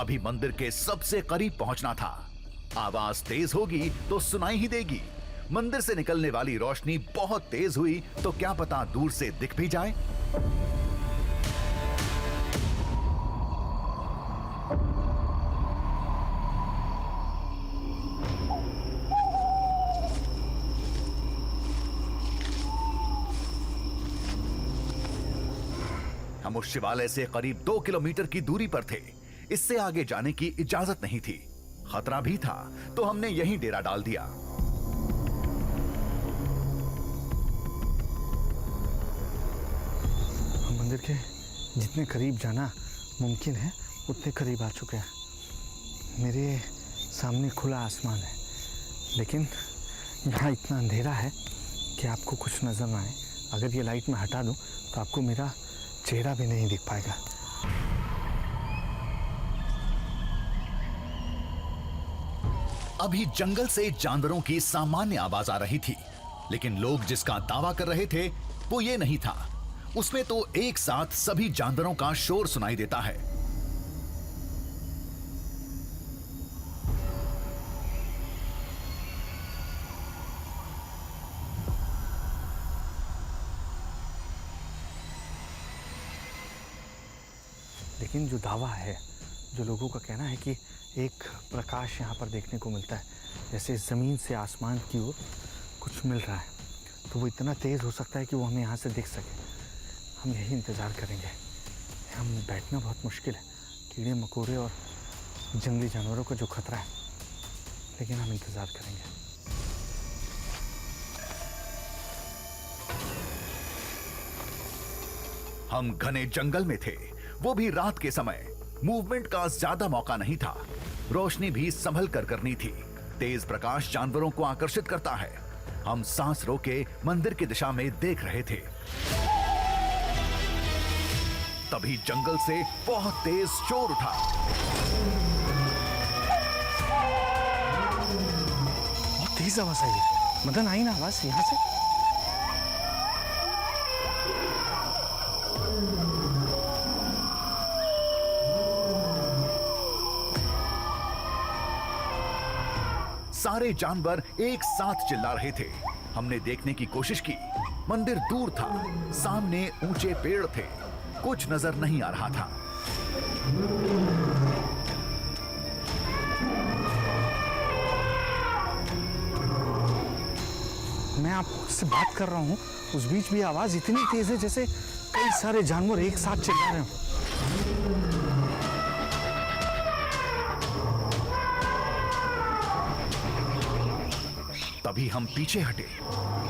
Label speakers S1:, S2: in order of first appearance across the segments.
S1: अभी मंदिर के सबसे करीब पहुंचना था। आवाज तेज होगी तो सुनाई ही देगी। मंदिर से निकलने वाली रोशनी बहुत तेज हुई तो क्या पता दूर से दिख भी जाए। हम उस शिवालय से करीब 2 किलोमीटर की दूरी पर थे। इससे आगे जाने की इजाजत नहीं थी। खतरा भी था तो हमने यहीं डेरा डाल दिया।
S2: हम मंदिर के जितने करीब जाना मुमकिन है उतने करीब आ चुके हैं। मेरे सामने खुला आसमान है, लेकिन यहाँ इतना अंधेरा है कि आपको कुछ नजर ना आए। अगर ये लाइट मैं हटा दूं तो आपको मेरा चेहरा भी नहीं दिख पाएगा।
S1: अभी जंगल से जानवरों की सामान्य आवाज आ रही थी, लेकिन लोग जिसका दावा कर रहे थे वो ये नहीं था। उसमें तो एक साथ सभी जानवरों का शोर सुनाई देता है।
S2: लेकिन जो दावा है, जो लोगों का कहना है कि एक प्रकाश यहाँ पर देखने को मिलता है, जैसे ज़मीन से आसमान की ओर कुछ मिल रहा है, तो वो इतना तेज़ हो सकता है कि वो हमें यहाँ से दिख सके। हम यही इंतज़ार करेंगे। हम बैठना बहुत मुश्किल है, कीड़े मकोड़े और जंगली जानवरों का जो खतरा है, लेकिन हम इंतज़ार करेंगे।
S1: हम घने जंगल में थे, वो भी रात के समय। मूवमेंट का ज्यादा मौका नहीं था। रोशनी भी संभल कर करनी थी। तेज प्रकाश जानवरों को आकर्षित करता है। हम सांस रोके मंदिर की दिशा में देख रहे थे। तभी जंगल से बहुत तेज शोर उठा।
S2: बहुत तेज आवाज आई। मदन, आई ना आवाज यहाँ से?
S1: सारे जानवर एक साथ चिल्ला रहे थे। हमने देखने की कोशिश की। मंदिर दूर था, सामने ऊंचे पेड़ थे, कुछ नजर नहीं आ रहा था।
S2: मैं आपसे बात कर रहा हूँ, उस बीच भी आवाज इतनी तेज है जैसे कई सारे जानवर एक साथ चिल्ला रहे हो।
S1: तभी हम पीछे हटे।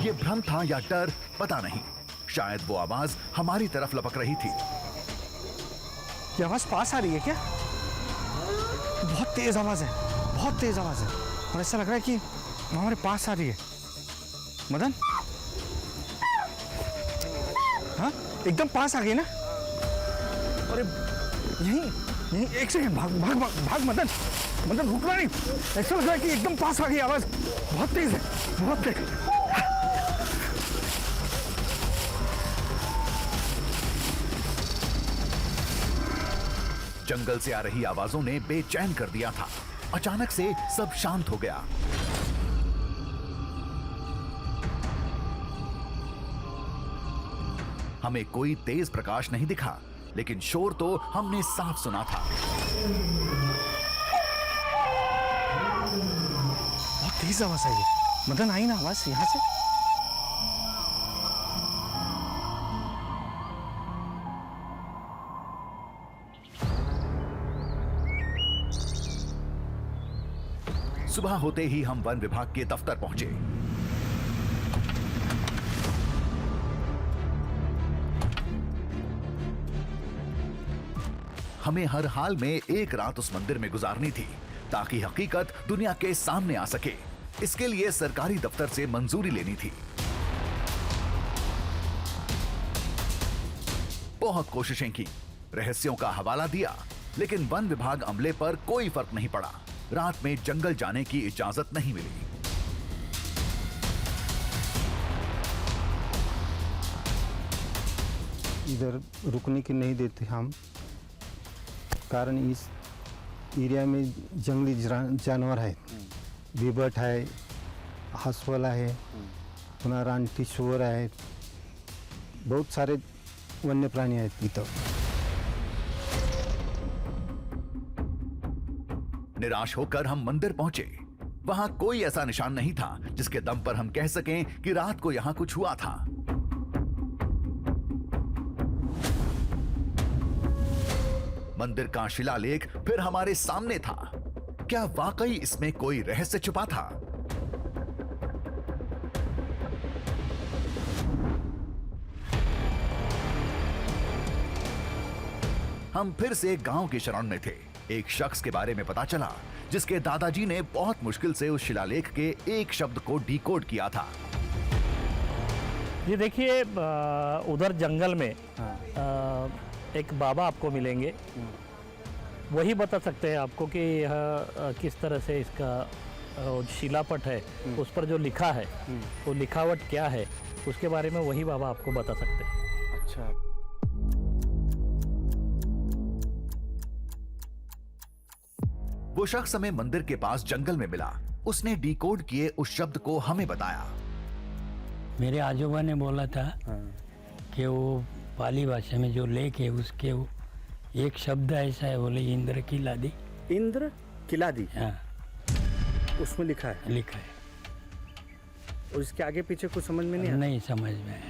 S1: ये भ्रम था या डर, पता नहीं। शायद वो आवाज हमारी तरफ लपक रही थी।
S2: ये आवाज पास आ रही है क्या? बहुत तेज आवाज है, बहुत तेज आवाज है, और ऐसा लग रहा है कि हमारे पास आ रही है। मदन, हाँ, एकदम पास आ गई ना? अरे यहीं यहीं, एक सेकंड, भाग भाग भाग भाग मदन, मदन रुकना नहीं। ऐसा लग रहा है कि एकदम पास आ गई आवाज। बहुत तेज है, बहुत तेज।
S1: जंगल से आ रही आवाजों ने बेचैन कर दिया था। अचानक से सब शांत हो गया। हमें कोई तेज प्रकाश नहीं दिखा, लेकिन शोर तो हमने साफ सुना था।
S2: बहुत तेज आवाज आई है। मदन, आई ना आवाज यहां से?
S1: सुबह होते ही हम वन विभाग के दफ्तर पहुंचे। हमें हर हाल में एक रात उस मंदिर में गुजारनी थी, ताकि हकीकत दुनिया के सामने आ सके। इसके लिए सरकारी दफ्तर से मंजूरी लेनी थी। बहुत कोशिशें की, रहस्यों का हवाला दिया, लेकिन वन विभाग अमले पर कोई फर्क नहीं पड़ा। रात में जंगल जाने की इजाजत नहीं मिली।
S3: इधर रुकने की नहीं देते हम, कारण इस एरिया में जंगली जानवर है, बिबट है, हंसवाला है, पुन्हा रानटी शुअर आहे, बहुत सारे वन्य प्राणी आहेत इथं.
S1: निराश होकर हम मंदिर पहुंचे. वहां कोई ऐसा निशान नहीं था जिसके दम पर हम कह सकें कि रात को यहां कुछ हुआ था. मंदिर का शिलालेख फिर हमारे सामने था. क्या वाकई इसमें कोई रहस्य छुपा था? हम फिर से गांव के शरण में थे. एक शख्स के बारे में पता चला जिसके दादाजी ने बहुत मुश्किल से उस शिलालेख के एक शब्द को डिकोड किया था.
S4: ये देखिए उधर जंगल में एक बाबा आपको मिलेंगे. वही बता सकते हैं आपको कि यह किस तरह से इसका शिलापट है, उस पर जो लिखा है वो लिखावट क्या है, उसके बारे में वही बाबा आपको बता सकते हैं.
S2: अच्छा,
S1: वो शख्स हमें मंदिर के पास जंगल में मिला. उसने डिकोड किए उस शब्द को हमें बताया.
S5: मेरे आजोबा ने बोला था कि वो पाली भाषा में जो लेख है उसके वो एक शब्द ऐसा है, बोले इंद्र की लादी.
S2: इंद्र किलादी,
S5: हाँ,
S2: उसमें लिखा है.
S5: लिखा है.
S2: और इसके आगे पीछे कुछ समझ में नहीं आया.
S5: नहीं समझ में आया.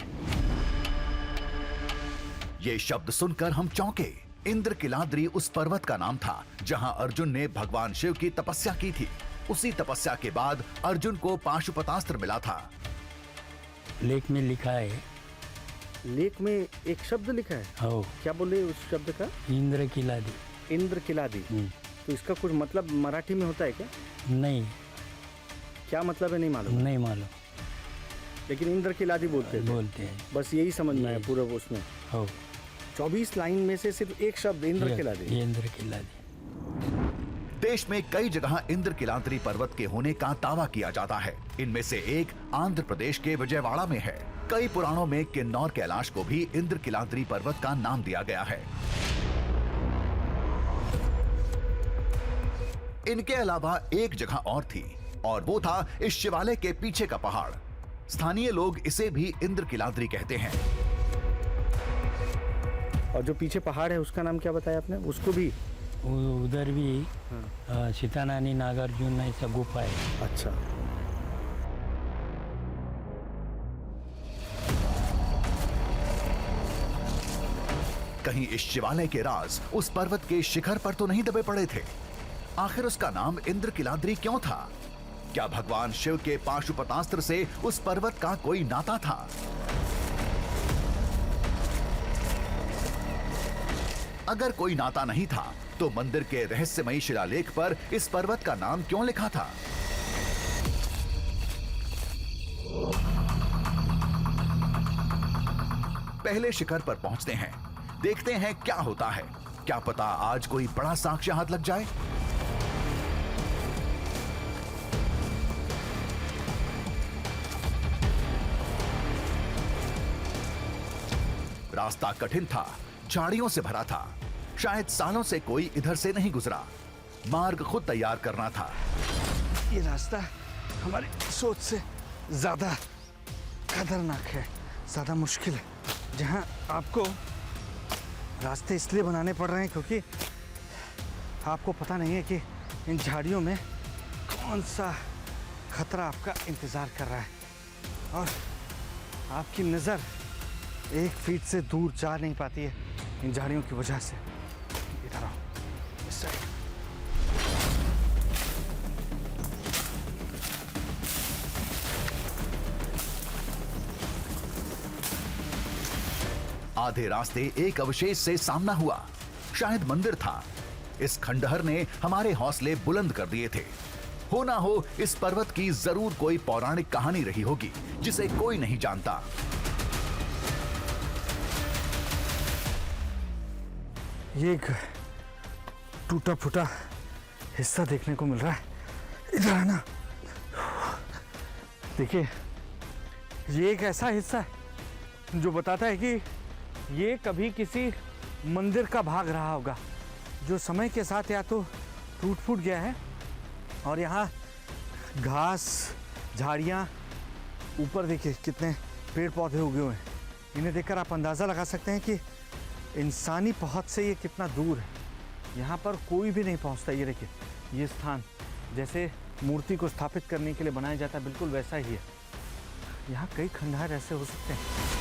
S1: ये शब्द सुनकर हम चौंके. इंद्र किलाद्री उस पर्वत का नाम था जहां अर्जुन ने भगवान शिव की तपस्या की थी. उसी तपस्या के बाद अर्जुन को पाशुपतास्त्र मिला था.
S5: लेख में लिखा है.
S2: लेख में एक शब्द लिखा है.
S5: हो,
S2: क्या बोले उस शब्द का?
S5: इंद्र की लादी.
S2: इंद्र किलादी. तो इसका कुछ मतलब मराठी में होता है क्या?
S5: नहीं,
S2: क्या मतलब है नहीं मालूम,
S5: नहीं मालूम.
S2: लेकिन इंद्र किलादी बोलते हैं.
S5: बोलते हैं.
S2: बस यही समझ में आया
S5: ये-
S2: पूरा उसमें.
S5: हो,
S2: 24 लाइन में से सिर्फ एक शब्द इंद्र किलादी.
S5: ये इंद्र की लादी.
S1: देश में कई जगह इंद्र किलाद्री पर्वत के होने का दावा किया जाता है. इनमें से एक आंध्र प्रदेश के विजयवाड़ा में है. कई पुराणों में किन्नौर कैलाश को भी इंद्र किलाद्री पर्वत का नाम दिया गया है. इनके अलावा एक जगह और थी और वो था इस शिवालय के पीछे का पहाड़. स्थानीय लोग इसे भी इंद्र किलाद्री कहते हैं.
S2: और जो पीछे पहाड़ है उसका नाम क्या बताया आपने? उसको भी?
S5: उधर भी सीतानानी नागार्जुन ऐसा गुफा है.
S2: अच्छा.
S1: कहीं इस शिवालय के राज उस पर्वत के शिखर पर तो नहीं दबे पड़े थे? आखिर उसका नाम इंद्र किलाद्री क्यों था? क्या भगवान शिव के पाशुपतास्त्र से उस पर्वत का कोई नाता था? अगर कोई नाता नहीं था तो मंदिर के रहस्यमयी शिलालेख पर इस पर्वत का नाम क्यों लिखा था? पहले शिखर पर पहुंचते हैं, देखते हैं क्या होता है. क्या पता आज कोई बड़ा साक्ष्य हाथ लग जाए. रास्ता कठिन था, झाड़ियों से भरा था. शायद सालों से कोई इधर से नहीं गुजरा. मार्ग खुद तैयार करना था.
S2: ये रास्ता हमारी सोच से ज्यादा खतरनाक है, ज्यादा मुश्किल है. जहाँ आपको रास्ते इसलिए बनाने पड़ रहे हैं क्योंकि आपको पता नहीं है कि इन झाड़ियों में कौन सा खतरा आपका इंतजार कर रहा है. और आपकी नज़र 1 फीट से दूर जा नहीं पाती है इन झाड़ियों की वजह से. इधर आओ, इस साइड.
S1: आधे रास्ते एक अवशेष से सामना हुआ. शायद मंदिर था. इस खंडहर ने हमारे हौसले बुलंद कर दिए थे. हो ना हो इस पर्वत की जरूर कोई पौराणिक कहानी रही होगी जिसे कोई नहीं जानता.
S2: ये एक टूटा फूटा हिस्सा देखने को मिल रहा है. इधर आना. देखिए, ये एक ऐसा हिस्सा है जो बताता है कि ये कभी किसी मंदिर का भाग रहा होगा जो समय के साथ या तो टूट फूट गया है और यहाँ घास झाड़ियाँ, ऊपर देखिए कितने पेड़ पौधे उगे हुए हैं। इन्हें देखकर आप अंदाज़ा लगा सकते हैं कि इंसानी पहुँच से ये कितना दूर है। यहाँ पर कोई भी नहीं पहुँचता। ये देखिए, ये स्थान जैसे मूर्ति को स्थापित करने के लिए बनाया जाता है, बिल्कुल वैसा ही है। यहाँ कई खंडहर ऐसे हो सकते हैं